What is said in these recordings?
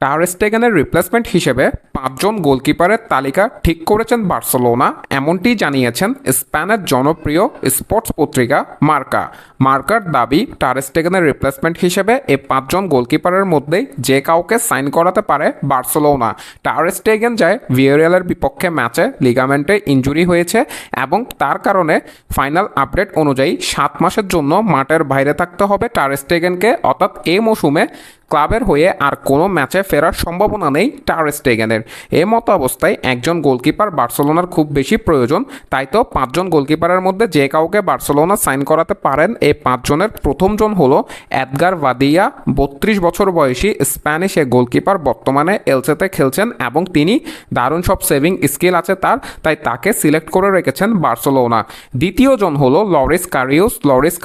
টার স্টেগেনের রিপ্লেসমেন্ট হিসেবে 5 জন গোলকিপারের তালিকা ঠিক করেছেন বার্সেলোনা, এমনটি জানিয়েছেন স্পেনের জনপ্রিয় স্পোর্টস পত্রিকা মার্কার দাবি, টার স্টেগেনের রিপ্লেসমেন্ট হিসেবে এই 5 জন গোলকিপারের মধ্যেই যে কাউকে সাইন করাতে পারে বার্সেলোনা। টার স্টেগেন যায় ভিয়ারিয়ালের বিপক্ষে ম্যাচে লিগামেন্টে ইনজুরি হয়েছে এবং তার কারণে ফাইনাল আপডেট অনুযায়ী 7 মাসের জন্য মাঠের বাইরে থাকতে হবে টার স্টেগেনকে, অর্থাৎ এই মৌসুমে ক্লাবের হয়ে আর কোনো ম্যাচে ফেরার সম্ভাবনা নেই টার স্টেগেনের। এই মতো অবস্থায় একজন গোলকিপার বার্সেলোনার খুব বেশি প্রয়োজন, তাই তো 5 জন গোলকিপারের মধ্যে যে কাউকে বার্সেলোনা সাইন করাতে পারেন। এই 5 জনের প্রথমজন হলো এদগার বাদিয়া, 32 বছর বয়সী স্প্যানিশ এ গোলকিপার, বর্তমানে এলসেতে খেলছেন এবং তিনি দারুণ সব সেভিং স্কিল আছে তাই তাকে সিলেক্ট করে রেখেছেন বার্সেলোনা। দ্বিতীয়জন হলো লরিস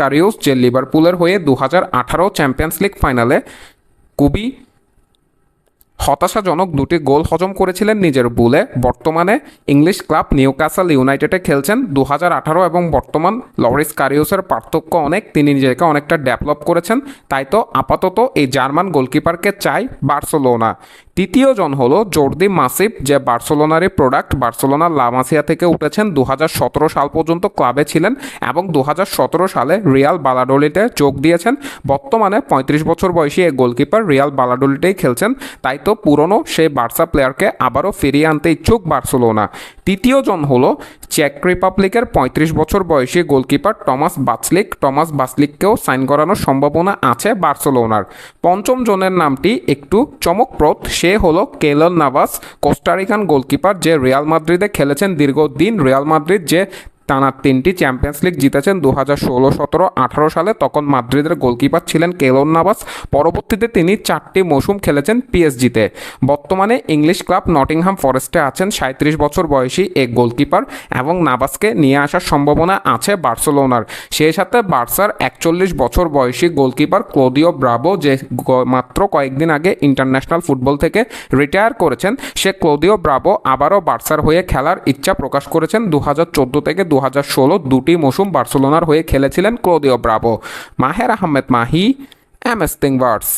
কারিউস, যে লিভারপুলের হয়ে 2018 চ্যাম্পিয়ন্স লিগ ফাইনালে খুবই হতাশাজনক 2টি গোল হজম করেছিলেন নিজের বুলে। বর্তমানে ইংলিশ ক্লাব নিউক্যাসল ইউনাইটেডে খেলছেন। 2018 এবং বর্তমান লরিস কারিউসের পার্থক্য অনেক, তিনি নিজেকে অনেকটা ডেভেলপ করেছেন, তাই তো আপাতত এই জার্মান গোলকিপারকে চাই বার্সেলোনা। তৃতীয়জন হলো জর্দি মাসিপ, যে বার্সেলোনারই প্রোডাক্ট, বার্সেলোনার লা মাসিয়া থেকে উঠেছেন, 2017 সাল পর্যন্ত ক্লাবে ছিলেন এবং 2017 সালে রিয়াল বালাডোলিডে যোগ দিয়েছেন। বর্তমানে 35 বছর বয়সী এই গোলকিপার রিয়াল বালাডোলিডেই খেলছেন, তাই তো পুরনো সেই বার্সা প্লেয়ারকে আবারও ফিরিয়ে আনতে ইচ্ছুক বার্সেলোনা। তৃতীয়জন হলো চেক রিপাবলিকের 35 বছর বয়সী গোলকিপার টমাস বাসলিককেও সাইন করানোর সম্ভাবনা আছে বার্সেলোনার। পঞ্চম জনের নামটি একটু চমকপ্রদ, সে হলো কেইলর নাভাস, কোস্টারিকান গোলকিপার, যে রিয়াল মাদ্রিদে খেলেছেন দীর্ঘদিন। রিয়াল মাদ্রিদ যে টানা 3টি চ্যাম্পিয়ন্স লিগ জিতেছেন 2016, 17, 18 সালে, তখন মাদ্রিদের গোলকিপার ছিলেন কেইলর নাভাস। পরবর্তীতে তিনি 4টি মৌসুম খেলেছেন পিএসজিতে। বর্তমানে ইংলিশ ক্লাব নটিংহাম ফরেস্টে আছেন 37 বছর বয়সী এক গোলকিপার এবং নাভাসকে নিয়ে আসার সম্ভাবনা আছে বার্সেলোনার। সেই সাথে বার্সার 41 বছর বয়সী গোলকিপার ক্লোদিও ব্রাভো, যে মাত্র কয়েকদিন আগে ইন্টারন্যাশনাল ফুটবল থেকে রিটায়ার করেছেন, সে ক্লোদিও ব্রাভো আবারও বার্সার হয়ে খেলার ইচ্ছা প্রকাশ করেছেন। 2014 থেকে 2016 2টি মৌসুম বার্সেলোনার হয়ে খেলেছিলেন ক্লোদিও ব্রাভো। মাহের আহমেদ মাহি, এমএস টিংভার্স।